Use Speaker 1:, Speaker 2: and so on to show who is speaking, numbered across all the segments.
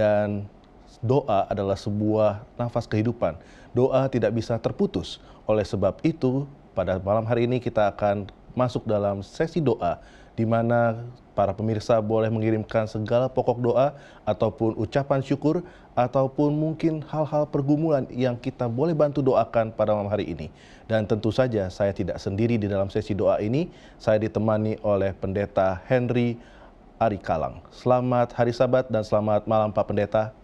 Speaker 1: dan doa adalah sebuah nafas kehidupan. Doa tidak bisa terputus. Oleh sebab itu, pada malam hari ini kita akan masuk dalam sesi doa di mana para pemirsa boleh mengirimkan segala pokok doa ataupun ucapan syukur ataupun mungkin hal-hal pergumulan yang kita boleh bantu doakan pada malam hari ini. Dan tentu saja saya tidak sendiri di dalam sesi doa ini, saya ditemani oleh Pendeta Henry Arikalang. Selamat hari Sabat dan selamat malam Pak Pendeta.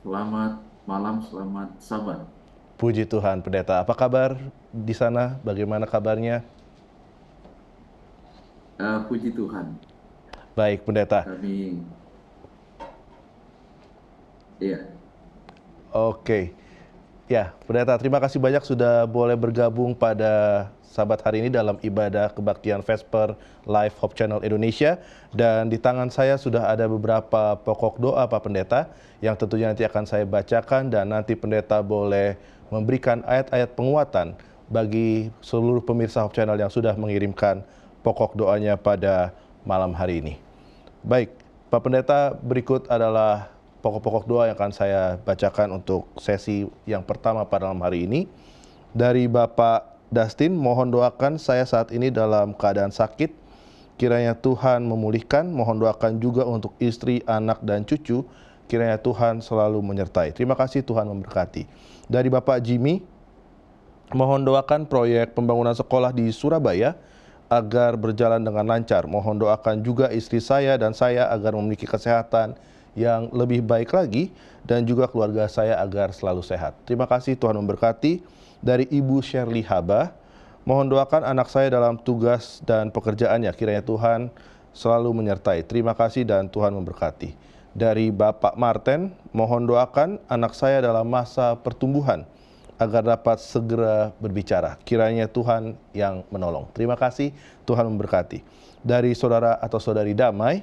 Speaker 2: Selamat malam, selamat Sabat.
Speaker 1: Puji Tuhan, Pendeta. Apa kabar di sana? Bagaimana kabarnya?
Speaker 2: Puji Tuhan,
Speaker 1: Baik, Pendeta.
Speaker 2: kami, ya,
Speaker 1: Oke. Ya, Pendeta, terima kasih banyak sudah boleh bergabung pada Sabat hari ini dalam ibadah kebaktian Vesper Live Hope Channel Indonesia. Dan di tangan saya sudah ada beberapa pokok doa Pak Pendeta yang tentunya nanti akan saya bacakan dan nanti Pendeta boleh memberikan ayat-ayat penguatan bagi seluruh pemirsa Hope Channel yang sudah mengirimkan pokok doanya pada malam hari ini. Baik, Pak Pendeta, berikut adalah pokok-pokok doa yang akan saya bacakan untuk sesi yang pertama pada malam hari ini. Dari Bapak Dustin, mohon doakan saya saat ini dalam keadaan sakit. Kiranya Tuhan memulihkan, mohon doakan juga untuk istri, anak, dan cucu. Kiranya Tuhan selalu menyertai. Terima kasih, Tuhan memberkati. Dari Bapak Jimmy, mohon doakan proyek pembangunan sekolah di Surabaya agar berjalan dengan lancar. Mohon doakan juga istri saya dan saya agar memiliki kesehatan yang lebih baik lagi dan juga keluarga saya agar selalu sehat. Terima kasih, Tuhan memberkati. Dari Ibu Shirley Haba, mohon doakan anak saya dalam tugas dan pekerjaannya. Kiranya Tuhan selalu menyertai. Terima kasih dan Tuhan memberkati. Dari Bapak Martin, mohon doakan anak saya dalam masa pertumbuhan agar dapat segera berbicara. Kiranya Tuhan yang menolong. Terima kasih, Tuhan memberkati. Dari saudara atau saudari Damai,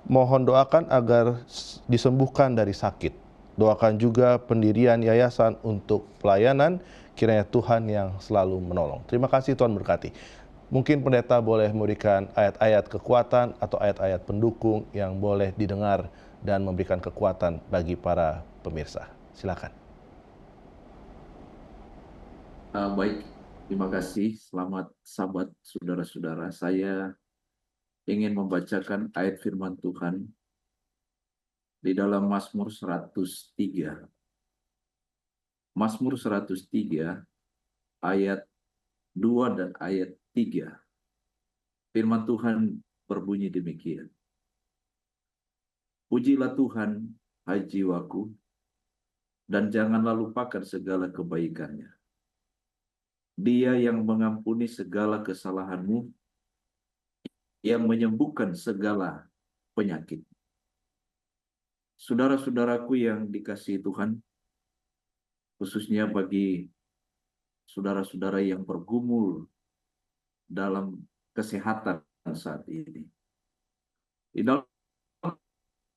Speaker 1: mohon doakan agar disembuhkan dari sakit. Doakan juga pendirian yayasan untuk pelayanan, kiranya Tuhan yang selalu menolong. Terima kasih, Tuhan berkati. Mungkin pendeta boleh memberikan ayat-ayat kekuatan atau ayat-ayat pendukung yang boleh didengar dan memberikan kekuatan bagi para pemirsa. Silakan.
Speaker 2: baik, terima kasih. Selamat Sabat, saudara-saudara. Saya ingin membacakan ayat firman Tuhan di dalam Mazmur 103. Mazmur 103, ayat 2 dan ayat 3. Firman Tuhan berbunyi demikian. Pujilah Tuhan, hai jiwaku, dan janganlah lupakan segala kebaikannya. Dia yang mengampuni segala kesalahanmu, yang menyembuhkan segala penyakit. Saudara-saudaraku yang dikasihi Tuhan, khususnya bagi saudara-saudara yang bergumul dalam kesehatan saat ini. Di dalam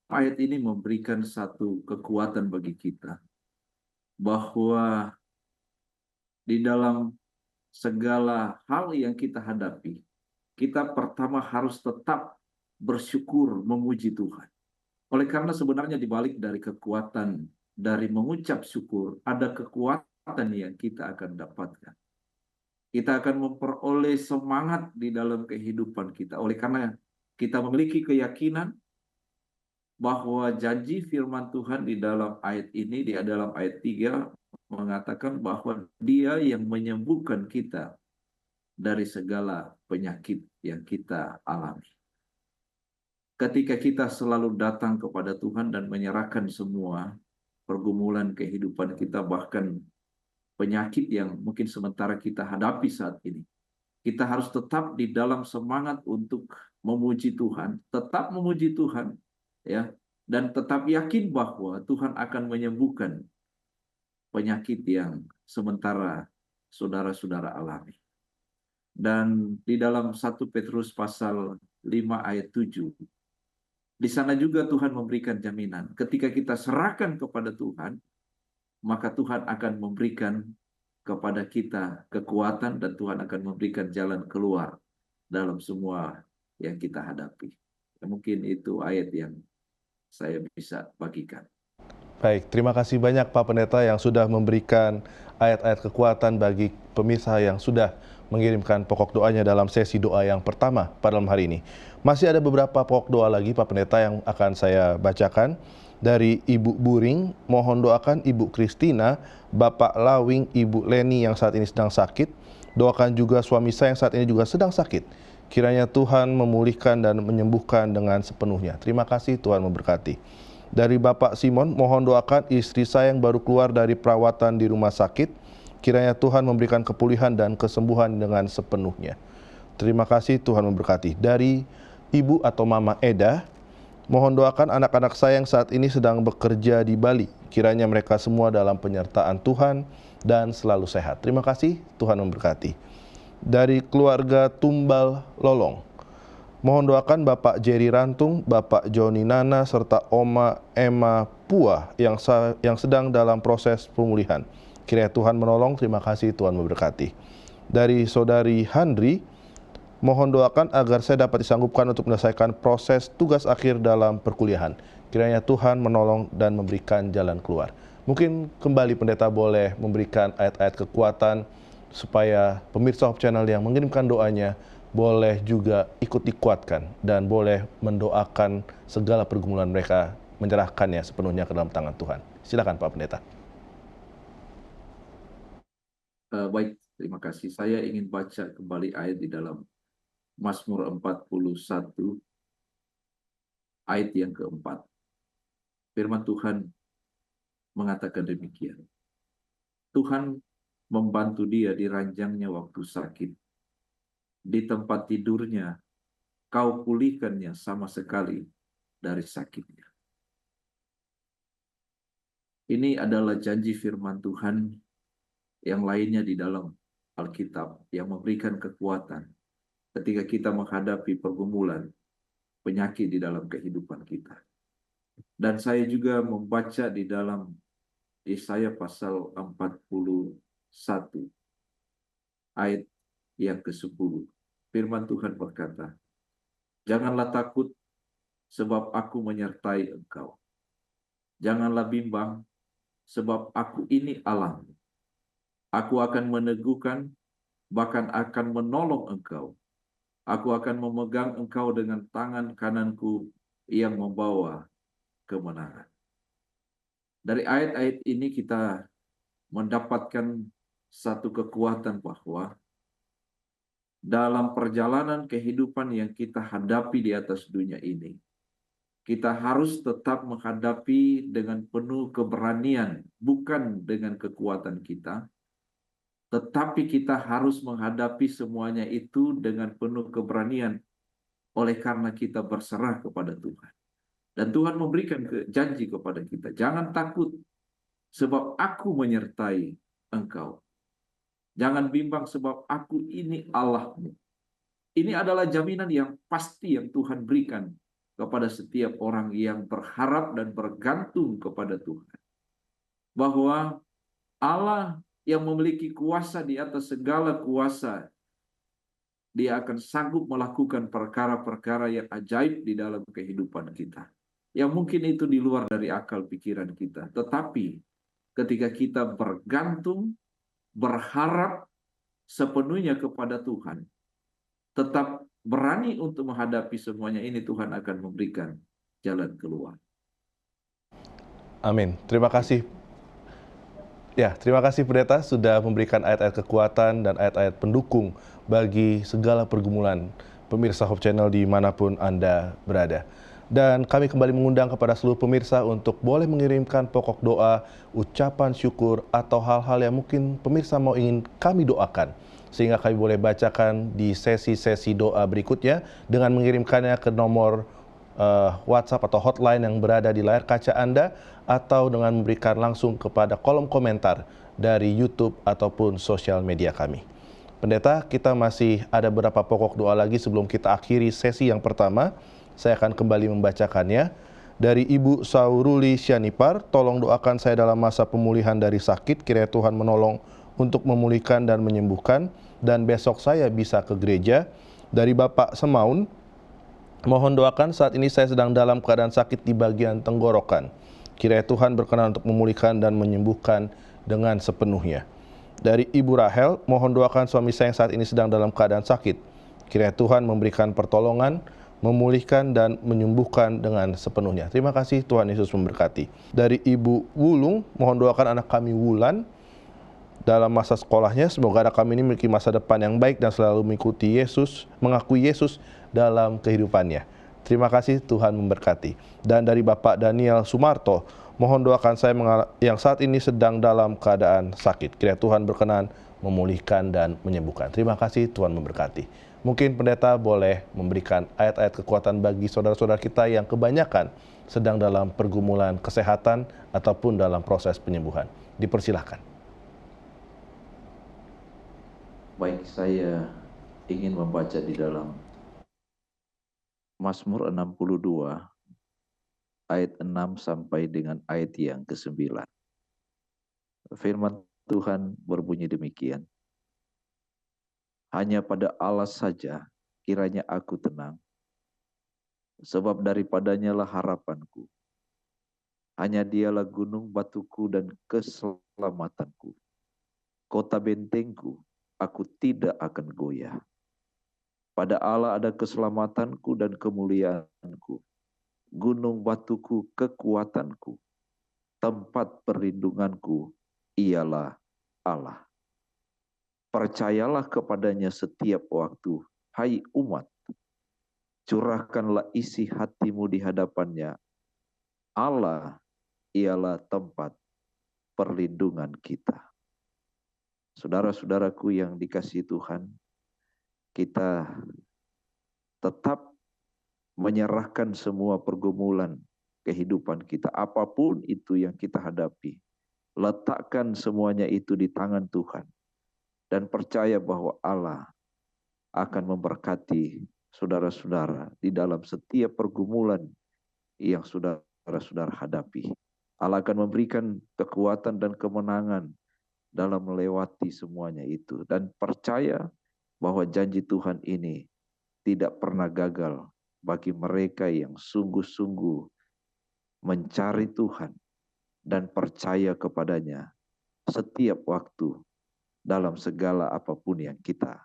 Speaker 2: ayat ini memberikan satu kekuatan bagi kita, bahwa di dalam segala hal yang kita hadapi, kita pertama harus tetap bersyukur, memuji Tuhan. Oleh karena sebenarnya dibalik dari kekuatan dari mengucap syukur, ada kekuatan yang kita akan dapatkan. Kita akan memperoleh semangat di dalam kehidupan kita. Oleh karena kita memiliki keyakinan bahwa janji firman Tuhan di dalam ayat ini, di dalam ayat 3, mengatakan bahwa Dia yang menyembuhkan kita dari segala penyakit yang kita alami. Ketika kita selalu datang kepada Tuhan dan menyerahkan semua pergumulan kehidupan kita, bahkan penyakit yang mungkin sementara kita hadapi saat ini, kita harus tetap di dalam semangat untuk memuji Tuhan, tetap memuji Tuhan, ya, dan tetap yakin bahwa Tuhan akan menyembuhkan penyakit yang sementara saudara-saudara alami. Dan di dalam 1 Petrus pasal 5 ayat 7, di sana juga Tuhan memberikan jaminan. Ketika kita serahkan kepada Tuhan, maka Tuhan akan memberikan kepada kita kekuatan dan Tuhan akan memberikan jalan keluar dalam semua yang kita hadapi. Mungkin itu ayat yang saya bisa bagikan.
Speaker 1: Baik, terima kasih banyak Pak Pendeta yang sudah memberikan ayat-ayat kekuatan bagi pemirsa yang sudah mengirimkan pokok doanya dalam sesi doa yang pertama pada malam hari ini. Masih ada beberapa pokok doa lagi Pak Pendeta yang akan saya bacakan. Dari Ibu Buring, mohon doakan Ibu Kristina, Bapak Lawing, Ibu Leni yang saat ini sedang sakit. Doakan juga suami saya yang saat ini juga sedang sakit. Kiranya Tuhan memulihkan dan menyembuhkan dengan sepenuhnya. Terima kasih, Tuhan memberkati. Dari Bapak Simon, mohon doakan istri saya yang baru keluar dari perawatan di rumah sakit. Kiranya Tuhan memberikan kepulihan dan kesembuhan dengan sepenuhnya. Terima kasih, Tuhan memberkati. Dari Ibu atau Mama Eda, mohon doakan anak-anak saya yang saat ini sedang bekerja di Bali. Kiranya mereka semua dalam penyertaan Tuhan dan selalu sehat. Terima kasih, Tuhan memberkati. Dari keluarga Tumbal Lolong, mohon doakan Bapak Jerry Rantung, Bapak Joni Nana, serta Oma Emma Pua yang sedang dalam proses pemulihan. Kiranya Tuhan menolong, terima kasih, Tuhan memberkati. Dari Saudari Handri, mohon doakan agar saya dapat disanggupkan untuk menyelesaikan proses tugas akhir dalam perkuliahan. Kiranya Tuhan menolong dan memberikan jalan keluar. Mungkin kembali Pendeta boleh memberikan ayat-ayat kekuatan supaya pemirsa Hope Channel yang mengirimkan doanya boleh juga ikut dikuatkan dan boleh mendoakan segala pergumulan mereka, menyerahkannya sepenuhnya ke dalam tangan Tuhan. Silakan Pak Pendeta.
Speaker 2: Baik, terima kasih. Saya ingin baca kembali ayat di dalam Mazmur 41 ayat yang keempat. Firman Tuhan mengatakan demikian. Tuhan membantu dia di ranjangnya waktu sakit. Di tempat tidurnya, kau pulihkannya sama sekali dari sakitnya. Ini adalah janji firman Tuhan yang lainnya di dalam Alkitab yang memberikan kekuatan ketika kita menghadapi pergumulan, penyakit di dalam kehidupan kita. Dan saya juga membaca di dalam Yesaya pasal 41 ayat yang ke-10. Firman Tuhan berkata, janganlah takut sebab aku menyertai engkau. Janganlah bimbang sebab aku ini Allahmu. Aku akan meneguhkan, bahkan akan menolong engkau. Aku akan memegang engkau dengan tangan kananku yang membawa kemenangan. Dari ayat-ayat ini kita mendapatkan satu kekuatan bahwa dalam perjalanan kehidupan yang kita hadapi di atas dunia ini, kita harus tetap menghadapi dengan penuh keberanian, bukan dengan kekuatan kita, tetapi kita harus menghadapi semuanya itu dengan penuh keberanian oleh karena kita berserah kepada Tuhan. Dan Tuhan memberikan janji kepada kita, jangan takut sebab aku menyertai engkau. Jangan bimbang sebab aku ini Allahmu. Ini adalah jaminan yang pasti yang Tuhan berikan kepada setiap orang yang berharap dan bergantung kepada Tuhan. Bahwa Allah yang memiliki kuasa di atas segala kuasa, Dia akan sanggup melakukan perkara-perkara yang ajaib di dalam kehidupan kita. Yang mungkin itu di luar dari akal pikiran kita. Tetapi ketika kita bergantung, berharap sepenuhnya kepada Tuhan, tetap berani untuk menghadapi semuanya ini, Tuhan akan memberikan jalan keluar.
Speaker 1: Amin. Terima kasih. Ya, terima kasih Pendeta sudah memberikan ayat-ayat kekuatan dan ayat-ayat pendukung bagi segala pergumulan pemirsa Hope Channel dimanapun Anda berada. Dan kami kembali mengundang kepada seluruh pemirsa untuk boleh mengirimkan pokok doa, ucapan syukur, atau hal-hal yang mungkin pemirsa mau ingin kami doakan. Sehingga kami boleh bacakan di sesi-sesi doa berikutnya dengan mengirimkannya ke nomor WhatsApp atau hotline yang berada di layar kaca Anda, atau dengan memberikan langsung kepada kolom komentar dari YouTube ataupun sosial media kami. Pendeta, kita masih ada beberapa pokok doa lagi sebelum kita akhiri sesi yang pertama. Saya akan kembali membacakannya. Dari Ibu Sauruli Syanipar, tolong doakan saya dalam masa pemulihan dari sakit, kiranya Tuhan menolong untuk memulihkan dan menyembuhkan, dan besok saya bisa ke gereja. Dari Bapak Semaun, Mohon doakan, saat ini saya sedang dalam keadaan sakit di bagian tenggorokan. Kiranya Tuhan berkenan untuk memulihkan dan menyembuhkan dengan sepenuhnya. Dari Ibu Rahel, mohon doakan suami saya yang saat ini sedang dalam keadaan sakit. Kiranya Tuhan memberikan pertolongan, memulihkan dan menyembuhkan dengan sepenuhnya. Terima kasih, Tuhan Yesus memberkati. Dari Ibu Wulung, mohon doakan anak kami Wulan dalam masa sekolahnya. Semoga anak kami ini memiliki masa depan yang baik dan selalu mengikuti Yesus, mengakui Yesus dalam kehidupannya. Terima kasih, Tuhan memberkati. Dan dari Bapak Daniel Sumarto, mohon doakan saya yang saat ini sedang dalam keadaan sakit. Kiranya Tuhan berkenan memulihkan dan menyembuhkan. Terima kasih, Tuhan memberkati. Mungkin pendeta boleh memberikan ayat-ayat kekuatan bagi saudara-saudara kita yang kebanyakan sedang dalam pergumulan kesehatan ataupun dalam proses penyembuhan. Dipersilahkan.
Speaker 2: Baik, saya ingin membaca di dalam Mazmur 62 ayat 6 sampai dengan ayat yang ke-9. Firman Tuhan berbunyi demikian. Hanya pada Allah saja kiranya aku tenang, sebab daripadanya lah harapanku. Hanya dialah gunung batuku dan keselamatanku. Kota bentengku, aku tidak akan goyah. Pada Allah ada keselamatanku dan kemuliaanku. Gunung batuku, kekuatanku. Tempat perlindunganku, ialah Allah. Percayalah kepadanya setiap waktu, hai umat. Curahkanlah isi hatimu di hadapannya. Allah ialah tempat perlindungan kita. Saudara-saudaraku yang dikasihi Tuhan, kita tetap menyerahkan semua pergumulan kehidupan kita, apapun itu yang kita hadapi. Letakkan semuanya itu di tangan Tuhan. Dan percaya bahwa Allah akan memberkati saudara-saudara di dalam setiap pergumulan yang saudara-saudara hadapi. Allah akan memberikan kekuatan dan kemenangan dalam melewati semuanya itu. Dan percaya bahwa janji Tuhan ini tidak pernah gagal bagi mereka yang sungguh-sungguh mencari Tuhan dan percaya kepadanya setiap waktu dalam segala apapun yang kita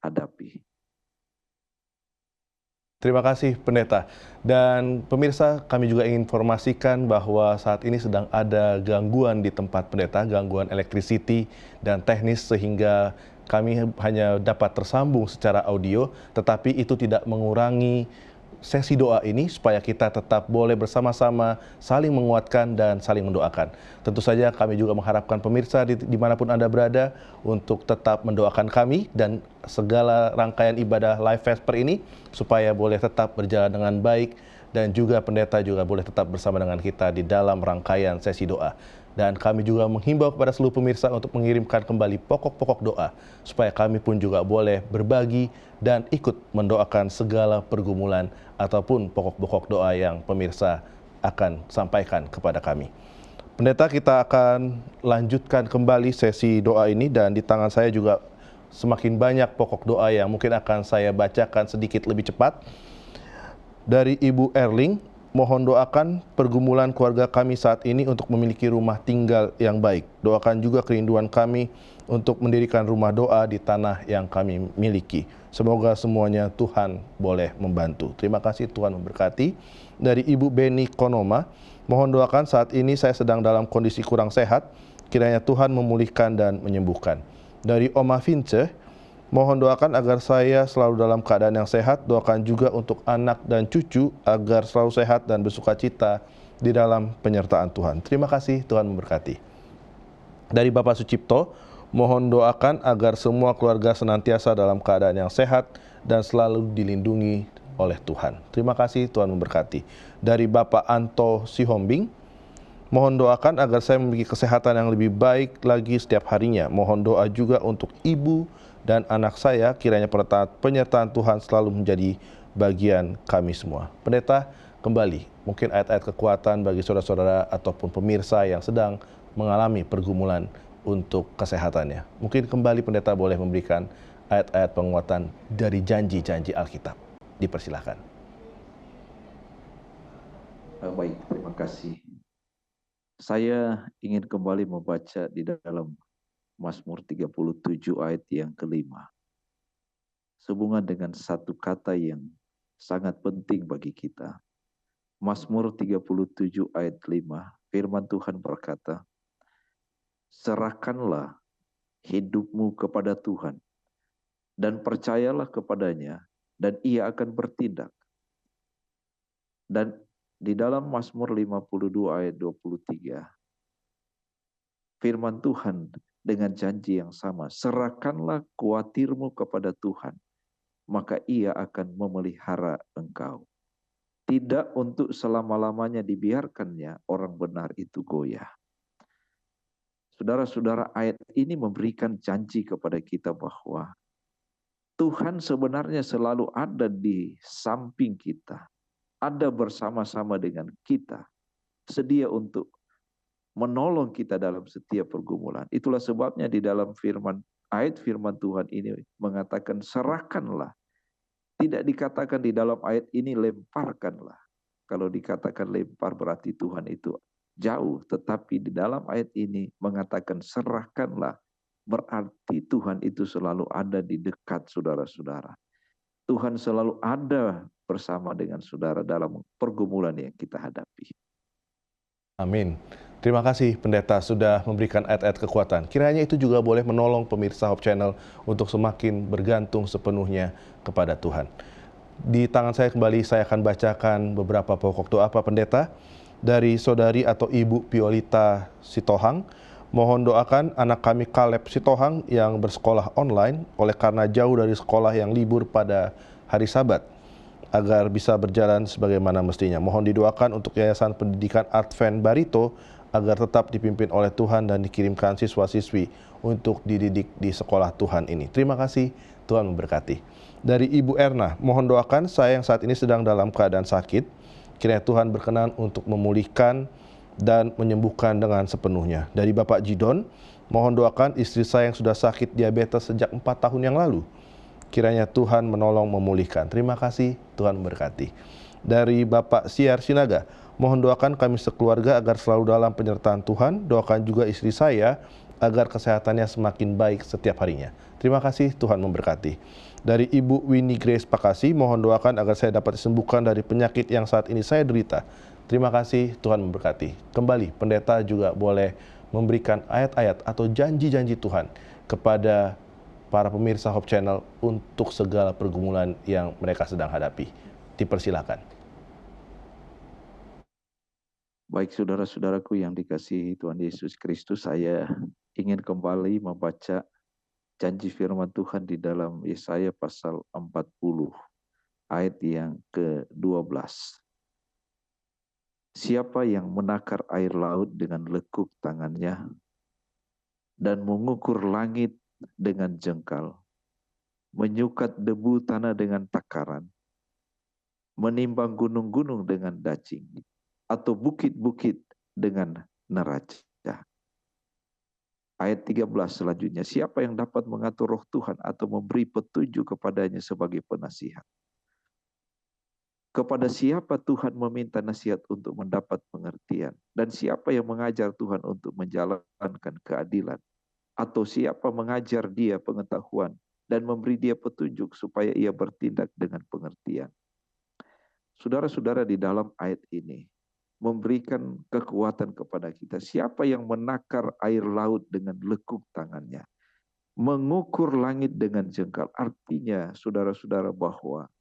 Speaker 2: hadapi.
Speaker 1: Terima kasih, Pendeta. Dan pemirsa, kami juga ingin informasikan bahwa saat ini sedang ada gangguan di tempat Pendeta, gangguan electricity dan teknis sehingga kami hanya dapat tersambung secara audio, tetapi itu tidak mengurangi sesi doa ini supaya kita tetap boleh bersama-sama saling menguatkan dan saling mendoakan. Tentu saja kami juga mengharapkan pemirsa dimanapun Anda berada untuk tetap mendoakan kami dan segala rangkaian ibadah Live Vesper ini supaya boleh tetap berjalan dengan baik dan juga pendeta juga boleh tetap bersama dengan kita di dalam rangkaian sesi doa. Dan kami juga menghimbau kepada seluruh pemirsa untuk mengirimkan kembali pokok-pokok doa supaya kami pun juga boleh berbagi dan ikut mendoakan segala pergumulan ataupun pokok-pokok doa yang pemirsa akan sampaikan kepada kami. Pendeta, kita akan lanjutkan kembali sesi doa ini dan di tangan saya juga semakin banyak pokok doa yang mungkin akan saya bacakan sedikit lebih cepat. Dari Ibu Erling, mohon doakan pergumulan keluarga kami saat ini untuk memiliki rumah tinggal yang baik. Doakan juga kerinduan kami untuk mendirikan rumah doa di tanah yang kami miliki. Semoga semuanya Tuhan boleh membantu. Terima kasih, Tuhan memberkati. Dari Ibu Beni Konoma, mohon doakan saat ini saya sedang dalam kondisi kurang sehat. Kiranya Tuhan memulihkan dan menyembuhkan. Dari Oma Vince, mohon doakan agar saya selalu dalam keadaan yang sehat. Doakan juga untuk anak dan cucu agar selalu sehat dan bersuka cita di dalam penyertaan Tuhan. Terima kasih, Tuhan memberkati. Dari Bapak Sucipto, mohon doakan agar semua keluarga senantiasa dalam keadaan yang sehat dan selalu dilindungi oleh Tuhan. Terima kasih, Tuhan memberkati. Dari Bapak Anto Sihombing, mohon doakan agar saya memiliki kesehatan yang lebih baik lagi setiap harinya. Mohon doa juga untuk ibu dan anak saya, kiranya penyertaan Tuhan selalu menjadi bagian kami semua. Pendeta, kembali, mungkin ayat-ayat kekuatan bagi saudara-saudara ataupun pemirsa yang sedang mengalami pergumulan untuk kesehatannya. Mungkin kembali pendeta boleh memberikan ayat-ayat penguatan dari janji-janji Alkitab. Dipersilahkan.
Speaker 2: Baik, terima kasih. Saya ingin kembali membaca di dalam Mazmur 37 ayat yang kelima. Sehubungan dengan satu kata yang sangat penting bagi kita. Mazmur 37 ayat 5, firman Tuhan berkata, serahkanlah hidupmu kepada Tuhan, dan percayalah kepadanya, dan ia akan bertindak. Dan di dalam Mazmur 52 ayat 23, firman Tuhan dengan janji yang sama, serahkanlah kuatirmu kepada Tuhan, maka ia akan memelihara engkau. Tidak untuk selama-lamanya dibiarkannya orang benar itu goyah. Saudara-saudara, ayat ini memberikan janji kepada kita bahwa Tuhan sebenarnya selalu ada di samping kita, ada bersama-sama dengan kita, sedia untuk menolong kita dalam setiap pergumulan. Itulah sebabnya di dalam ayat firman Tuhan ini mengatakan serahkanlah. Tidak dikatakan di dalam ayat ini lemparkanlah. Kalau dikatakan lempar berarti Tuhan itu jauh, tetapi di dalam ayat ini mengatakan serahkanlah, berarti Tuhan itu selalu ada di dekat saudara-saudara. Tuhan selalu ada bersama dengan saudara dalam pergumulan yang kita hadapi.
Speaker 1: Amin. Terima kasih Pendeta sudah memberikan ayat-ayat kekuatan. Kiranya itu juga boleh menolong pemirsa Hope Channel untuk semakin bergantung sepenuhnya kepada Tuhan. Di tangan saya kembali saya akan bacakan beberapa pokok doa Pak Pendeta dari saudari atau Ibu Piolita Sitohang. Mohon doakan anak kami Kaleb Sitohang yang bersekolah online oleh karena jauh dari sekolah yang libur pada hari Sabat, agar bisa berjalan sebagaimana mestinya. Mohon didoakan untuk Yayasan Pendidikan Advent Barito agar tetap dipimpin oleh Tuhan dan dikirimkan siswa-siswi untuk dididik di sekolah Tuhan ini. Terima kasih, Tuhan memberkati. Dari Ibu Erna, mohon doakan saya yang saat ini sedang dalam keadaan sakit, kiranya Tuhan berkenan untuk memulihkan dan menyembuhkan dengan sepenuhnya. Dari Bapak Jidon, mohon doakan istri saya yang sudah sakit diabetes sejak 4 tahun yang lalu. Kiranya Tuhan menolong memulihkan. Terima kasih, Tuhan memberkati. Dari Bapak Siar Sinaga, mohon doakan kami sekeluarga agar selalu dalam penyertaan Tuhan. Doakan juga istri saya agar kesehatannya semakin baik setiap harinya. Terima kasih, Tuhan memberkati. Dari Ibu Winnie Grace Pakasi, mohon doakan agar saya dapat disembuhkan dari penyakit yang saat ini saya derita. Terima kasih, Tuhan memberkati. Kembali, pendeta juga boleh memberikan ayat-ayat atau janji-janji Tuhan kepada para pemirsa Hope Channel untuk segala pergumulan yang mereka sedang hadapi. Dipersilakan.
Speaker 2: Baik saudara-saudaraku yang dikasihi Tuhan Yesus Kristus, saya ingin kembali membaca janji firman Tuhan di dalam Yesaya pasal 40 ayat yang ke-12. Siapa yang menakar air laut dengan lekuk tangannya dan mengukur langit dengan jengkal, menyukat debu tanah dengan takaran, menimbang gunung-gunung dengan dacing, atau bukit-bukit dengan neraca. Ayat 13 selanjutnya, siapa yang dapat mengatur roh Tuhan atau memberi petunjuk kepadanya sebagai penasihat? Kepada siapa Tuhan meminta nasihat untuk mendapat pengertian? Dan siapa yang mengajar Tuhan untuk menjalankan keadilan? Atau siapa mengajar dia pengetahuan dan memberi dia petunjuk supaya ia bertindak dengan pengertian? Saudara-saudara, di dalam ayat ini memberikan kekuatan kepada kita. Siapa yang menakar air laut dengan lekuk tangannya, mengukur langit dengan jengkal. Artinya, saudara-saudara, bahwa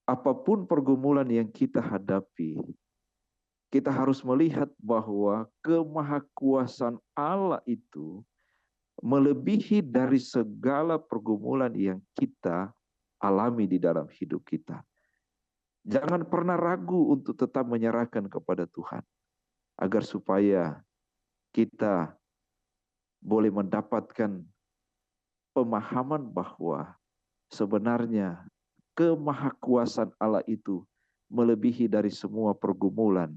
Speaker 2: apapun pergumulan yang kita hadapi, kita harus melihat bahwa kemahakuasaan Allah itu melebihi dari segala pergumulan yang kita alami di dalam hidup kita. Jangan pernah ragu untuk tetap menyerahkan kepada Tuhan, agar supaya kita boleh mendapatkan pemahaman bahwa sebenarnya kemahakuasaan Allah itu melebihi dari semua pergumulan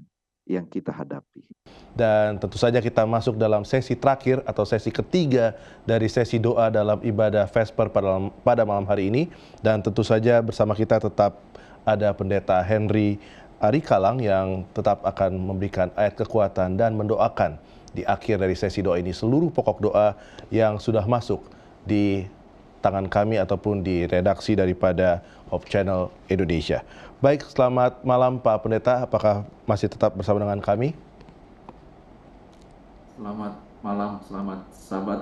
Speaker 2: yang kita hadapi.
Speaker 1: Dan tentu saja kita masuk dalam sesi terakhir atau sesi ketiga dari sesi doa dalam ibadah Vesper pada malam hari ini. Dan tentu saja bersama kita tetap ada Pendeta Henry Ari Kalang yang tetap akan memberikan ayat kekuatan dan mendoakan di akhir dari sesi doa ini seluruh pokok doa yang sudah masuk di tangan kami ataupun di redaksi daripada Hope Channel Indonesia. Baik, selamat malam Pak Pendeta, apakah masih tetap bersama dengan kami?
Speaker 2: Selamat malam, selamat sahabat.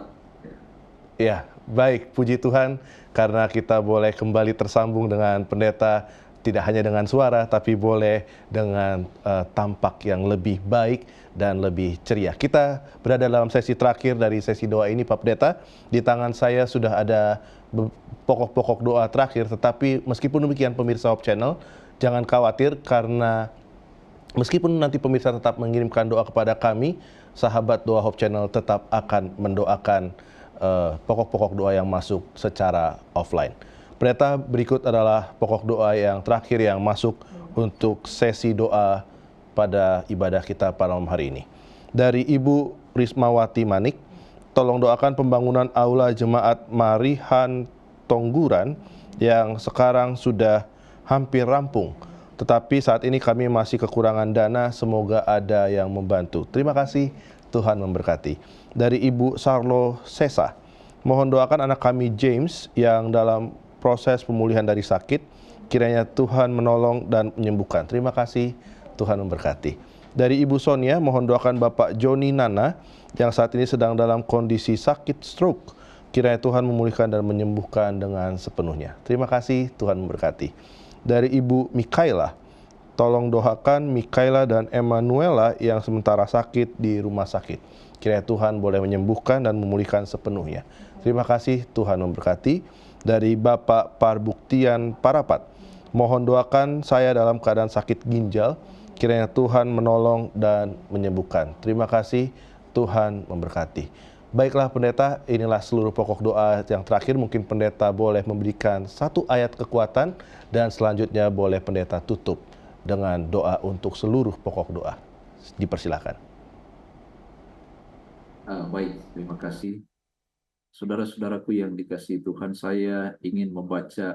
Speaker 1: Ya, baik, puji Tuhan karena kita boleh kembali tersambung dengan pendeta tidak hanya dengan suara tapi boleh dengan tampak yang lebih baik dan lebih ceria. Kita berada dalam sesi terakhir dari sesi doa ini Pak Pendeta. Di tangan saya sudah ada pokok-pokok doa terakhir, tetapi meskipun demikian pemirsa Hope Channel, jangan khawatir karena meskipun nanti pemirsa tetap mengirimkan doa kepada kami, sahabat doa Hope Channel tetap akan mendoakan pokok-pokok doa yang masuk secara offline. Pendeta, berikut adalah pokok doa yang terakhir yang masuk untuk sesi doa pada ibadah kita pada malam hari ini. Dari Ibu Rismawati Manik, tolong doakan pembangunan aula jemaat Marihan Tongguran yang sekarang sudah hampir rampung. Tetapi saat ini kami masih kekurangan dana, semoga ada yang membantu. Terima kasih, Tuhan memberkati. Dari Ibu Sarlo Sesa, mohon doakan anak kami James yang dalam proses pemulihan dari sakit, kiranya Tuhan menolong dan menyembuhkan. Terima kasih, Tuhan memberkati. Dari Ibu Sonia, mohon doakan Bapak Joni Nana yang saat ini sedang dalam kondisi sakit stroke. Kiranya Tuhan memulihkan dan menyembuhkan dengan sepenuhnya. Terima kasih, Tuhan memberkati. Dari Ibu Mikaela, tolong doakan Mikaela dan Emanuela yang sementara sakit di rumah sakit. Kiranya Tuhan boleh menyembuhkan dan memulihkan sepenuhnya. Terima kasih, Tuhan memberkati. Dari Bapak Parbuktian Parapat, mohon doakan saya dalam keadaan sakit ginjal. Kiranya Tuhan menolong dan menyembuhkan. Terima kasih, Tuhan memberkati. Baiklah pendeta, inilah seluruh pokok doa yang terakhir. Mungkin pendeta boleh memberikan satu ayat kekuatan dan selanjutnya boleh pendeta tutup dengan doa untuk seluruh pokok doa. Dipersilakan.
Speaker 2: Baik, terima kasih. Saudara-saudaraku yang dikasihi Tuhan, saya ingin membaca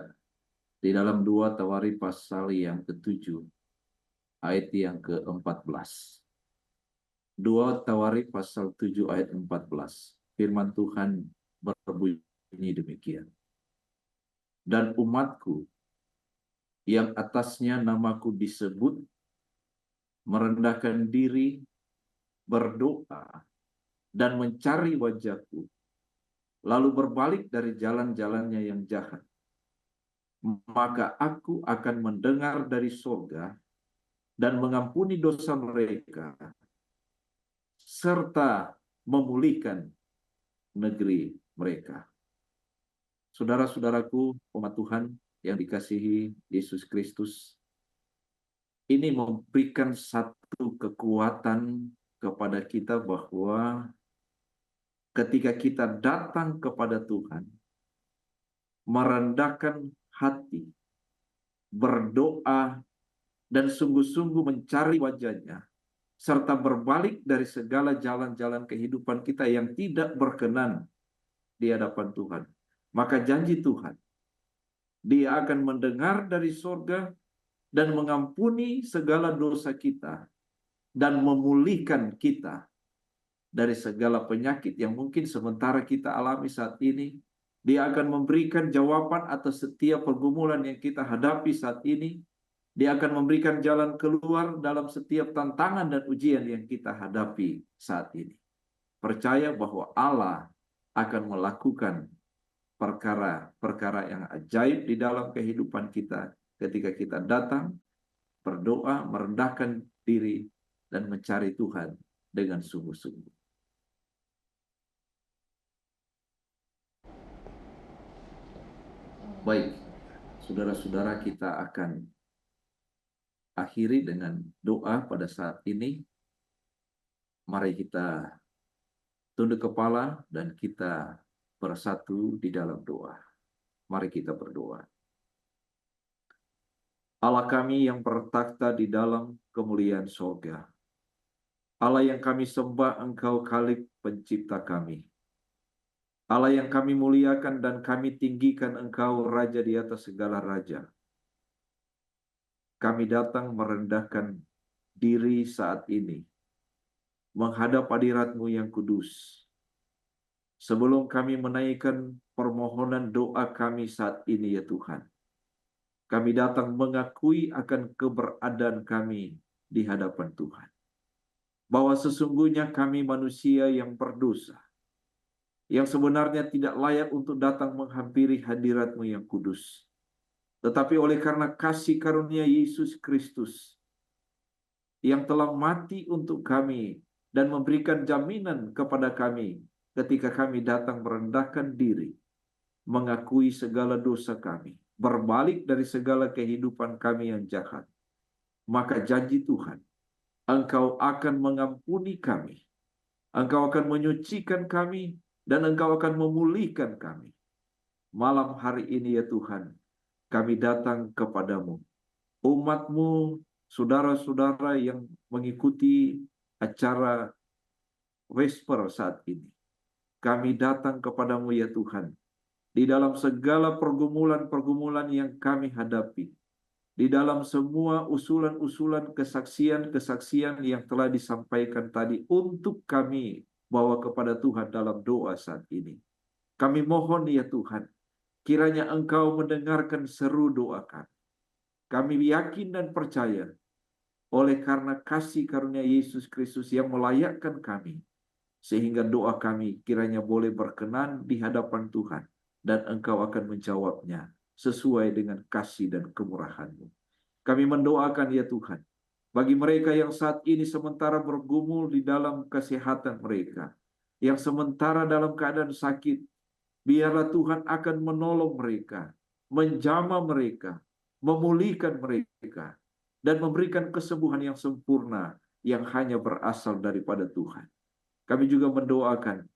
Speaker 2: di dalam 2 Tawarikh pasal yang ke-7, ayat yang ke-14. 2 Tawarikh pasal 7 ayat 14. Firman Tuhan berbunyi demikian. Dan umatku yang atasnya namaku disebut, merendahkan diri, berdoa, dan mencari wajahku, lalu berbalik dari jalan-jalannya yang jahat, maka aku akan mendengar dari surga dan mengampuni dosa mereka, serta memulihkan negeri mereka. Saudara-saudaraku, umat Tuhan yang dikasihi Yesus Kristus, ini memberikan satu kekuatan kepada kita bahwa ketika kita datang kepada Tuhan, merendahkan hati, berdoa, dan sungguh-sungguh mencari wajahnya, serta berbalik dari segala jalan-jalan kehidupan kita yang tidak berkenan di hadapan Tuhan, maka janji Tuhan, Dia akan mendengar dari surga dan mengampuni segala dosa kita dan memulihkan kita dari segala penyakit yang mungkin sementara kita alami saat ini. Dia akan memberikan jawaban atas setiap pergumulan yang kita hadapi saat ini. Dia akan memberikan jalan keluar dalam setiap tantangan dan ujian yang kita hadapi saat ini. Percaya bahwa Allah akan melakukan perkara-perkara yang ajaib di dalam kehidupan kita ketika kita datang, berdoa, merendahkan diri, dan mencari Tuhan dengan sungguh-sungguh. Baik, saudara-saudara, kita akan akhiri dengan doa pada saat ini. Mari kita tunduk kepala dan kita bersatu di dalam doa. Mari kita berdoa. Allah kami yang bertakhta di dalam kemuliaan surga, Allah yang kami sembah, Engkau Khalik pencipta kami. Allah yang kami muliakan dan kami tinggikan, Engkau Raja di atas segala raja. kami datang merendahkan diri saat ini, menghadap hadirat-Mu yang kudus. Sebelum kami menaikkan permohonan doa kami saat ini ya Tuhan, kami datang mengakui akan keberadaan kami di hadapan Tuhan. Bahwa sesungguhnya kami manusia yang berdosa, yang sebenarnya tidak layak untuk datang menghampiri hadirat-Mu yang kudus. Tetapi oleh karena kasih karunia Yesus Kristus yang telah mati untuk kami dan memberikan jaminan kepada kami ketika kami datang merendahkan diri, mengakui segala dosa kami, berbalik dari segala kehidupan kami yang jahat, maka janji Tuhan, Engkau akan mengampuni kami, Engkau akan menyucikan kami, dan Engkau akan memulihkan kami. Malam hari ini ya Tuhan, kami datang kepadamu, umat-Mu, saudara-saudara yang mengikuti acara Vesper saat ini. Kami datang kepadamu ya Tuhan, di dalam segala pergumulan-pergumulan yang kami hadapi, di dalam semua usulan-usulan kesaksian-kesaksian yang telah disampaikan tadi untuk kami bawa kepada Tuhan dalam doa saat ini. Kami mohon ya Tuhan, kiranya Engkau mendengarkan seru doa kami. Kami yakin dan percaya, oleh karena kasih karunia Yesus Kristus yang melayakkan kami, sehingga doa kami kiranya boleh berkenan di hadapan Tuhan, dan Engkau akan menjawabnya sesuai dengan kasih dan kemurahan-Mu. Kami mendoakan ya Tuhan, bagi mereka yang saat ini sementara bergumul di dalam kesehatan mereka, yang sementara dalam keadaan sakit, biarlah Tuhan akan menolong mereka, menjamah mereka, memulihkan mereka, dan memberikan kesembuhan yang sempurna yang hanya berasal daripada Tuhan. Kami juga mendoakan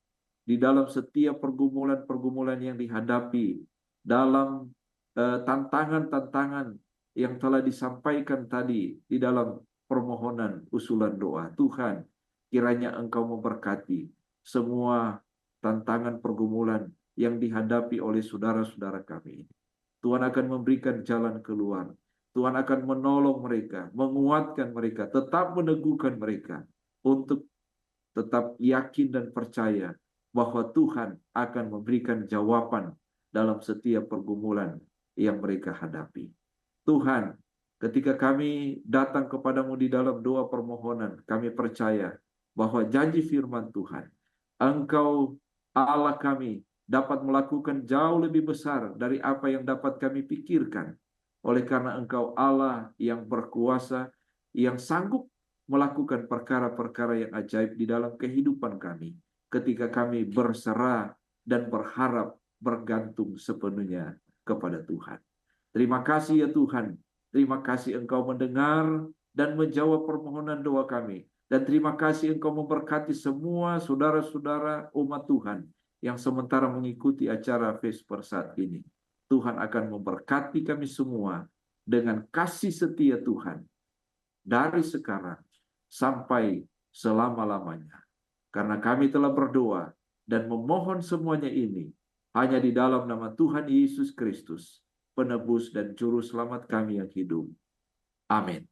Speaker 2: di dalam setiap pergumulan-pergumulan yang dihadapi, dalam tantangan-tantangan yang telah disampaikan tadi di dalam permohonan usulan doa. Tuhan, kiranya Engkau memberkati semua tantangan pergumulan yang dihadapi oleh saudara-saudara kami ini. Tuhan akan memberikan jalan keluar. Tuhan akan menolong mereka, menguatkan mereka, tetap meneguhkan mereka untuk tetap yakin dan percaya bahwa Tuhan akan memberikan jawaban dalam setiap pergumulan yang mereka hadapi. Tuhan, ketika kami datang kepadamu di dalam doa permohonan, kami percaya bahwa janji firman Tuhan, Engkau Allah kami dapat melakukan jauh lebih besar dari apa yang dapat kami pikirkan. Oleh karena Engkau Allah yang berkuasa, yang sanggup melakukan perkara-perkara yang ajaib di dalam kehidupan kami, ketika kami berserah dan berharap bergantung sepenuhnya kepada Tuhan. Terima kasih ya Tuhan, terima kasih Engkau mendengar dan menjawab permohonan doa kami. Dan terima kasih Engkau memberkati semua saudara-saudara umat Tuhan yang sementara mengikuti acara Vesper saat ini. Tuhan akan memberkati kami semua dengan kasih setia Tuhan dari sekarang sampai selama-lamanya. Karena kami telah berdoa dan memohon semuanya ini hanya di dalam nama Tuhan Yesus Kristus, penebus dan juru selamat kami yang hidup. Amin.